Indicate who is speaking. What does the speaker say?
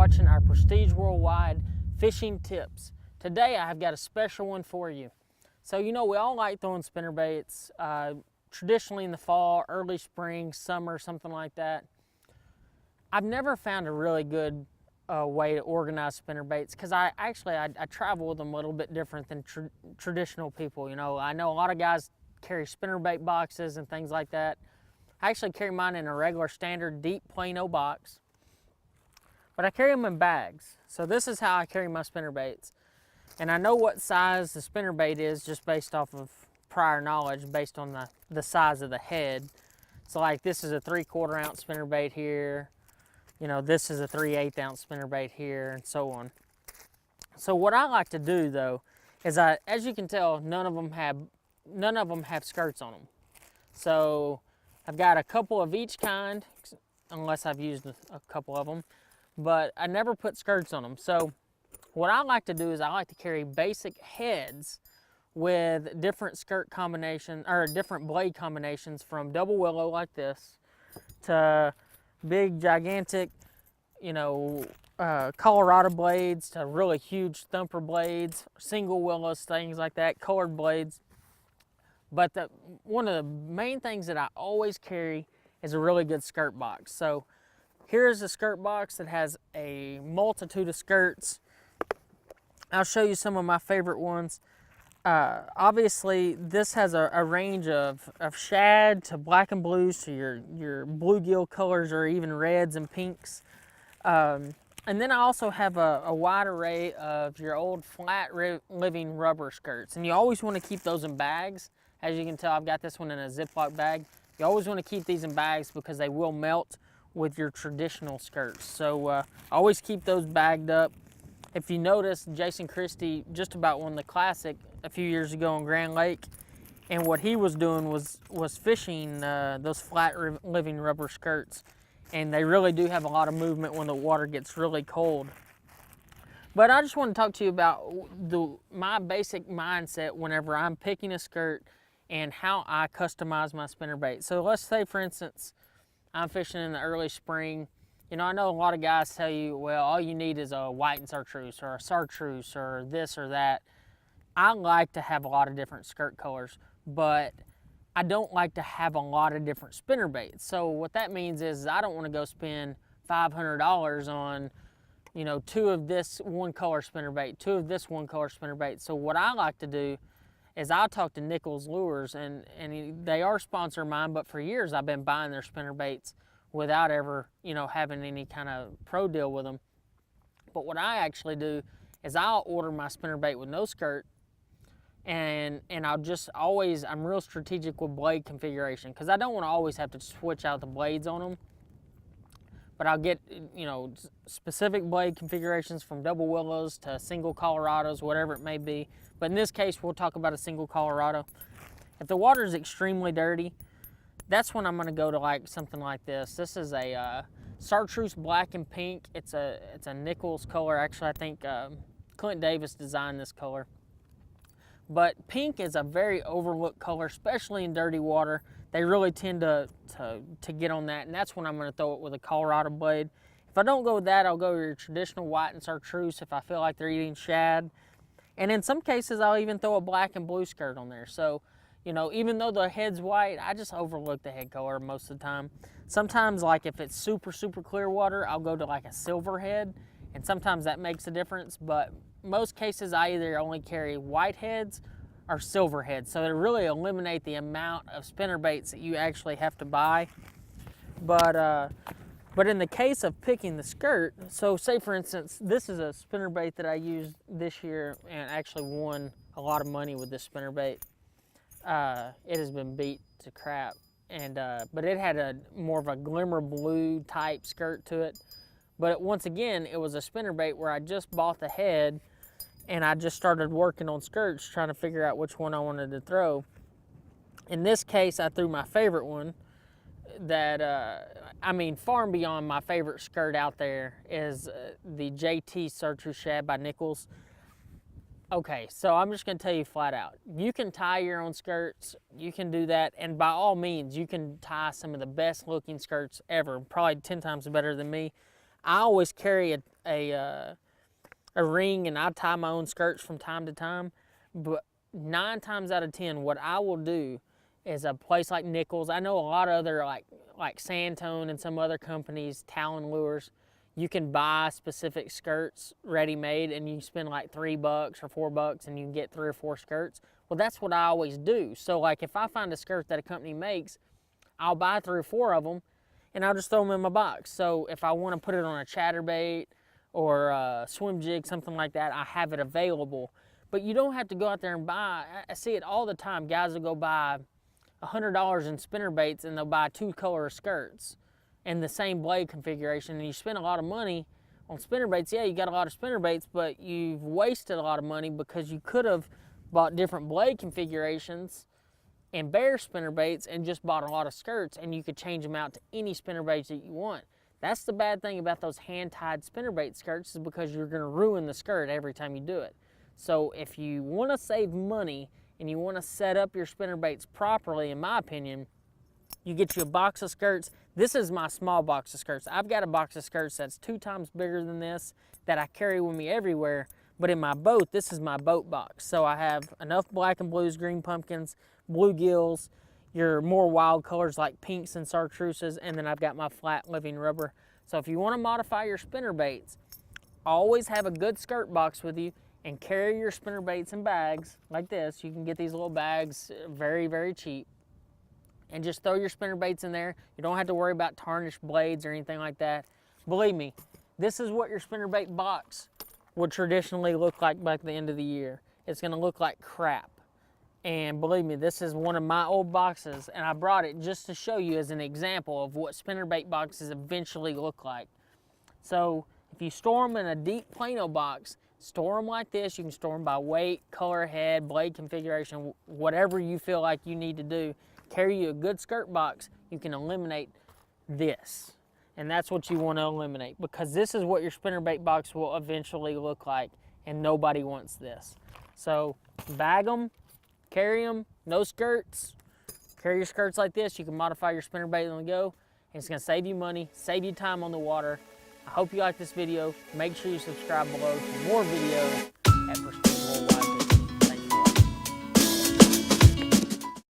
Speaker 1: watching our Prestige Worldwide fishing tips. Today I have got a special one for you. So we all like throwing spinnerbaits, traditionally in the fall, early spring, summer, something like that. I've never found a really good way to organize spinnerbaits because I travel with them a little bit different than traditional people. I know a lot of guys carry spinnerbait boxes and things like that. I actually carry mine in a regular standard deep Plano box, but I carry them in bags. So this is how I carry my spinnerbaits. And I know what size the spinnerbait is just based off of prior knowledge, based on the size of the head. So like this is a 3/4 ounce spinnerbait here. This is a 3/8 ounce spinnerbait here, and so on. So what I like to do though, is as you can tell, none of them have skirts on them. So I've got a couple of each kind, unless I've used a couple of them, but I never put skirts on them. So what I like to do is I like to carry basic heads with different skirt combinations, or different blade combinations, from double willow like this to big gigantic, Colorado blades, to really huge thumper blades, single willows, things like that, colored blades. But one of the main things that I always carry is a really good skirt box. So here's a skirt box that has a multitude of skirts. I'll show you some of my favorite ones. Obviously, this has a range of shad to black and blues to your bluegill colors, or even reds and pinks. And then I also have a wide array of your old flat living rubber skirts. And you always want to keep those in bags. As you can tell, I've got this one in a Ziploc bag. You always want to keep these in bags because they will melt with your traditional skirts. So always keep those bagged up. If you notice, Jason Christie just about won the Classic a few years ago on Grand Lake, and what he was doing was fishing those flat living rubber skirts, and they really do have a lot of movement when the water gets really cold. But I just want to talk to you about my basic mindset whenever I'm picking a skirt and how I customize my spinnerbait. So let's say, for instance, I'm fishing in the early spring. I know a lot of guys tell you, well, all you need is a white and chartreuse, or a chartreuse, or this or that. I like to have a lot of different skirt colors, but I don't like to have a lot of different spinnerbaits. So what that means is I don't want to go spend $500 on, two of this one color spinnerbait, two of this one color spinnerbait. So what I like to do is I'll talk to Nichols Lures, and they are sponsoring mine, but for years I've been buying their spinnerbaits without ever, having any kind of pro deal with them. But what I actually do is I'll order my spinnerbait with no skirt, and I'll just always, I'm real strategic with blade configuration, because I don't want to always have to switch out the blades on them. But I'll get, specific blade configurations from double willows to single Colorados, whatever it may be. But in this case, we'll talk about a single Colorado. If the water is extremely dirty, that's when I'm going to go to something like this. This is a chartreuse black and pink. It's a Nichols color. Actually, I think Clint Davis designed this color. But pink is a very overlooked color, especially in dirty water. They really tend to get on that, and that's when I'm going to throw it with a Colorado blade. If I don't go with that, I'll go with your traditional white and chartreuse if I feel like they're eating shad. And in some cases, I'll even throw a black and blue skirt on there. So, even though the head's white, I just overlook the head color most of the time. Sometimes, if it's super, super clear water, I'll go to a silver head, and sometimes that makes a difference. But most cases, I either only carry white heads or silver heads, so to really eliminate the amount of spinnerbaits that you actually have to buy. But in the case of picking the skirt, so say for instance, this is a spinnerbait that I used this year and actually won a lot of money with this spinnerbait. It has been beat to crap, and but it had more of a glimmer blue type skirt to it. But once again, it was a spinnerbait where I just bought the head, and I just started working on skirts, trying to figure out which one I wanted to throw. In this case, I threw my favorite one that, far and beyond my favorite skirt out there is the JT Chartreuse Shad by Nichols. Okay, so I'm just going to tell you flat out, you can tie your own skirts, you can do that, and by all means, you can tie some of the best looking skirts ever, probably 10 times better than me. I always carry a ring, and I tie my own skirts from time to time, but 9 times out of 10, what I will do is a place like Nichols. I know a lot of other like Sandtone and some other companies, Talon Lures, you can buy specific skirts ready-made, and you spend like $3 or $4 and you can get 3 or 4 skirts. Well, that's what I always do. So like if I find a skirt that a company makes, I'll buy 3 or 4 of them and I'll just throw them in my box. So if I want to put it on a chatterbait or a swim jig, something like that, I have it available. But you don't have to go out there and buy. I see it all the time. Guys will go buy $100 in spinnerbaits and they'll buy 2 color skirts and the same blade configuration, and you spend a lot of money on spinnerbaits. Yeah, you got a lot of spinnerbaits, but you've wasted a lot of money because you could have bought different blade configurations and bare spinnerbaits and just bought a lot of skirts, and you could change them out to any spinnerbaits that you want. That's the bad thing about those hand-tied spinnerbait skirts, is because you're gonna ruin the skirt every time you do it. So if you wanna save money and you wanna set up your spinnerbaits properly, in my opinion, you get you a box of skirts. This is my small box of skirts. I've got a box of skirts that's 2 times bigger than this that I carry with me everywhere, but in my boat, this is my boat box. So I have enough black and blues, green pumpkins, bluegills, your more wild colors like pinks and chartreuses, and then I've got my flat living rubber. So if you want to modify your spinnerbaits, always have a good skirt box with you and carry your spinnerbaits in bags like this. You can get these little bags very, very cheap. And just throw your spinnerbaits in there. You don't have to worry about tarnished blades or anything like that. Believe me, this is what your spinnerbait box would traditionally look like back at the end of the year. It's gonna look like crap. And believe me, this is one of my old boxes, and I brought it just to show you as an example of what spinnerbait boxes eventually look like. So if you store them in a deep Plano box, store them like this. You can store them by weight, color, head, blade configuration, whatever you feel like you need to do. Carry you a good skirt box, you can eliminate this. And that's what you want to eliminate, because this is what your spinnerbait box will eventually look like, and nobody wants this. So bag them, carry them, no skirts. Carry your skirts like this. You can modify your spinnerbait on the go, and it's going to save you money, save you time on the water. I hope you like this video. Make sure you subscribe below for more videos at